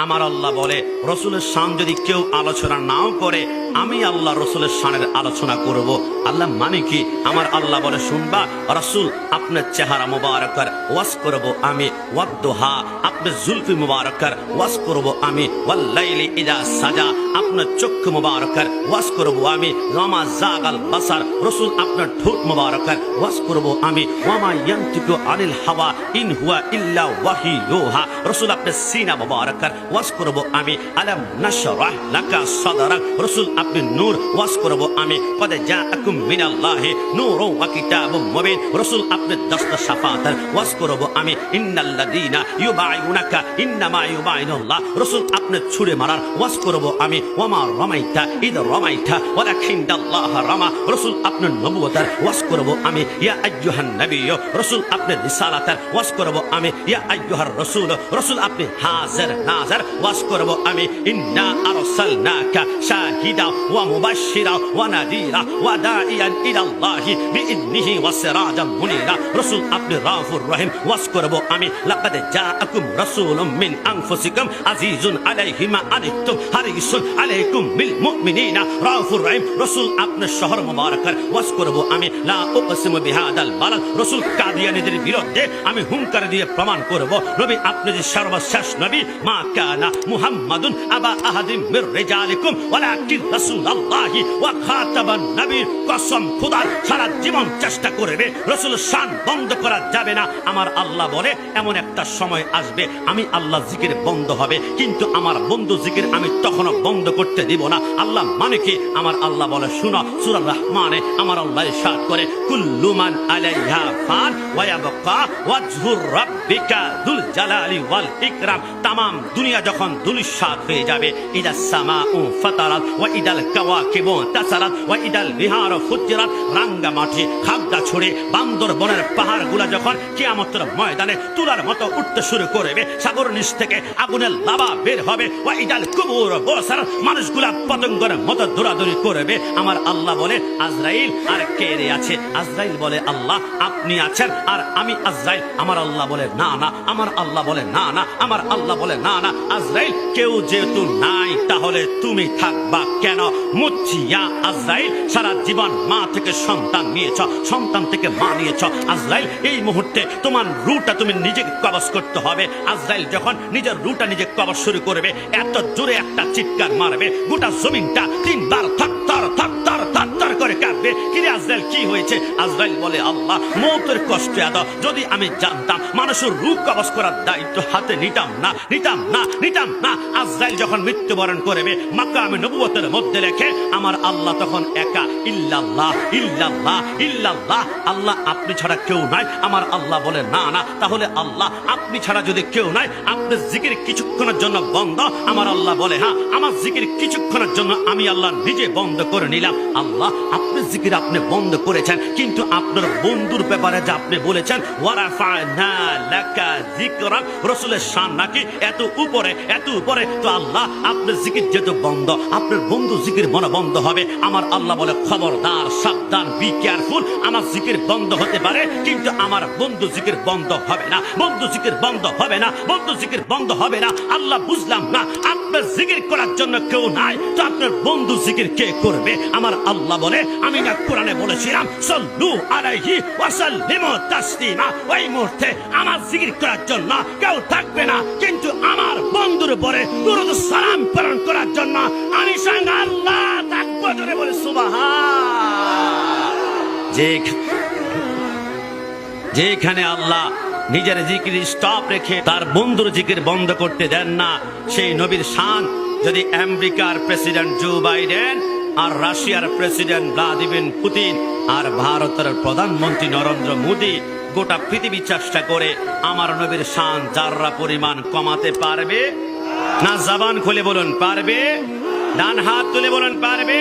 আমার আল্লাহ বলে রসুলের শান যদি কেউ আলোচনা নাও করে আমি আল্লাহ রসুলের শানের আলোচনা করব। আল্লাহ মানে কি? আমার আল্লাহ বলে শুনবা রসুল আপনার চেহারা মুবারকার ওয়াজ করব আমি, ওয়াদ্দুহা আপনার জুলফি মুবারকার ওয়াজ করব আমি, ওয়াল্লাইলি ইযা সাজা আপনার চক্ষু মুবারকার ওয়াজ করব আমি, ওয়ামা জাগাল বাসার রসুল আপনার ঠোঁট মুবারকার ওয়াজ করব আমি, ওয়ামা ইয়ানতিকু আনিল হাওয়া ইন হুয়া ইল্লা ওয়াহি ইউহা রসুল আপনার সিনা মুবারকার ওয়াজ করব আমি, আলাম নাশরাহ লাকা সাদরাক রসুল আপনি নূর ওয়াজ করব আমি, কদ জাআকুম মিনাল্লাহি নূরুন ওয়া কিতাবুম মুবিন রসুল আপনি দস্ত শাফাতার ওয়াজ করব আমি, ইন্নাল্লাযীনা ইউবাইউনাকা ইন্নামা ইউবাইনুল্লাহ রসুল আপনি ছুঁড়ে মারার ওয়াজ করব আমি, ওয়ামা রামাইতা ইদ রামাইতা ওয়ালাকিন্নাল্লাহ রামা রসুল আপনার নবুয়তার ওয়াজ করব আমি, ইয়া আইয়ুহান নবিয়্য রসুল আপনি রিসালাতার ওয়াজ করব আমি, ইয়া আইয়ুহার রাসূল রসুল আপনি হাজির নাজির ওয়াজ করব আমি, ইন্না আরসালনাকা শাহিদা ওয়া মুবাশশিরা ওয়া নাযীরা ওয়া দাঈয়ান ইলাল্লাহি বিইذনিহি ওয়া সিরাজাম মুনীরা রসুল আপনি রাউফুর রহিম ওয়াজ করব আমি, লাকাদ জাআকুম রাসূলুম মিন আনফুসিকুম আজিজুন আলাইহি মা আনিতুম হারিসুন আলাইকুম বিল মুমিনিনা রাউফুর রহিম রসুল আপনি শহর মুবারকার ওয়াজ করব আমি, লা উকসিমু বিহাদাল বালাদ রসুল কাদিয়ানীদের বিরুদ্ধে আমি হুঙ্কার দিয়ে প্রমাণ করব নবী আপনি যে সর্বশেষ নবী, মা কানা মুহাম্মাদুন আবা আহাদিম মির রিজালিকুম ওয়ালাকিন রাসূলুল্লাহি ওয়া খাতাবান নবী কসম খোদা সারা জীবন চেষ্টা করবে রসুল শান বন্ধ করা যাবে না। আমার আল্লাহ বলে এমন একটা সময় আসবে আমি আল্লাহ জিকির বন্ধ হবে, কিন্তু আমার বন্ধু জিকির আমি তখনও বন্ধ করতে দিব না। আল্লাহ মানে কি? আমার আল্লাহ বলে শুনো সূরা রহমানে আমার আল্লাহ ইরশাদ করে, কুল্লু মান আলাইহা ফান ওয়া ইয়াবকা ওয়াজহু রাব্বিকা যুল জালালি ওয়াল ইকরাম তামাম দুনিয়া যখন ধূলিসাৎ হয়ে যাবে, ইদা সামাউ ফাতারাত ওয়া ইদাল কাওয়াকিবু তাসারাত ওয়া ইদাল বিহার ফুতিরাত রাঙ্গা মাঠে খাগড়া ছড়ে বান্দর বনের পাহাড়গুলো যখন কিয়ামতের ময়দানে তুলার মতো উঠতে শুরু করবে, সাগর নিচ থেকে আগুনের লাভা বের হবে, ওয়া ইদাল কুবুর বসার মানুষগুলা পতঙ্গের মতো দৌড়াদৌড়ি করবে। আমার আল্লাহ বলে আজরাইল আর কে রে আছে? আজরাইল বলে আল্লাহ আপনি আছেন আর আমি আজরাইল। আমার আল্লাহ বলে না না, আমার আল্লাহ বলে না না, আমার আল্লাহ বলে না না। আজরাইল কেউ যেহেতু নাই তাহলে তুমি থাকবা কেন? মুচ্ছিয়া আজরাইল সারা জীবন মা থেকে সন্তান নিয়েছ, সন্তান থেকে মা নিয়েছ। আজরাইল এই মুহূর্তে তোমার রুটা তুমি নিজেকে কবজ করতে হবে। আজরাইল যখন নিজের রুটা নিজে কবজ শুরু করবে এত জোরে একটা চিৎকার মারবে গোটা জমিনটা তিনবার থাক-থার থাক-থার থাক-থার করে কাঁপবে। কিরে আজরাইল কি হয়েছে? আজরাইল বলে আল্লাহ মৌতের কষ্ট এত, যদি আমি জানতাম মানুষের রূহ কবজ করার দায়িত্ব হাতে নিতাম না, নিতাম না, নিতাম না। আজরাইল যখন মৃত্যুবরণ করবে মাকামে নবুয়তের মধ্যে লেখে আমার আল্লাহ তখন একা, ইল্লাল্লাহ ইল্লাল্লাহ ইল্লাল্লাহ আল্লাহ আপনি ছাড়া কেউ নাই। আমার আল্লাহ বলে না না, তাহলে আল্লাহ আপনি ছাড়া যদি কেউ নাই আপনার জিকির কিছুক্ষণের জন্য বন্ধ। আমার আল্লাহ বলে হ্যাঁ আমার জিকির কিছুক্ষণের জন্য আমি আল্লাহ নিজে বন্ধ করে নিলাম। আল্লাহ আপনি জিকির আপনি বন্ধ করেছেন, কিন্তু আপনার বন্ধুর ব্যাপারে যা আপনি বলেছেন ওয়ারাফা'না লাকা যিকরাক রসুলের শান নাকি এত উপরে, এত উপরে, তো আল্লাহ আপনার জিকির যেহেতু বন্ধ আপনার বন্ধু জিকির মনে বন্ধ হবে। আমার আল্লাহ বলে খবরদার সাবধান, বি কেয়ারফুল। আমার জিকির বন্ধ হতে পারে কিন্তু আমার বন্ধু জিকির বন্ধ হবে না, বন্ধু জিকির বন্ধ হবে না, বন্ধু জিকির বন্ধ হবে না। আল্লাহ বুঝলাম না আপনার জিকির করার জন্য কেউ নাই তো আপনার বন্ধু জিকির কে করবে? আমার আল্লাহ বলে আমি না কোরআনে বলেছিলাম সাল্লু আলাইহি ওয়া সাল্লিমু তাসলিমা, ওই মুহূর্তে আমার জিকির করার জন্য কেউ থাকবে না, কিন্তু আমার বন্ধুর উপরে দুরূদ সালাম প্রেরণ করার জন্য আমি স্বয়ং আল্লাহ থাকবো। জোরে বলে সুবহান। যেখানে আল্লাহ নিজের জিকির স্টপ রেখে তার বন্ধুর জিকির বন্ধ করতে দেন না, সেই নবীর শান যদি আমেরিকার প্রেসিডেন্ট জো বাইডেন আর রাশিয়ার প্রেসিডেন্ট ভ্লাদিমির পুতিন আর ভারতের প্রধানমন্ত্রী নরেন্দ্র মোদী গোটা পৃথিবী চেষ্টা করে আমার নবীর শান যাররা পরিমাণ কমাতে পারবে না? জবান খুলে বলুন পারবে? ডান হাত তুলে বলুন পারবে?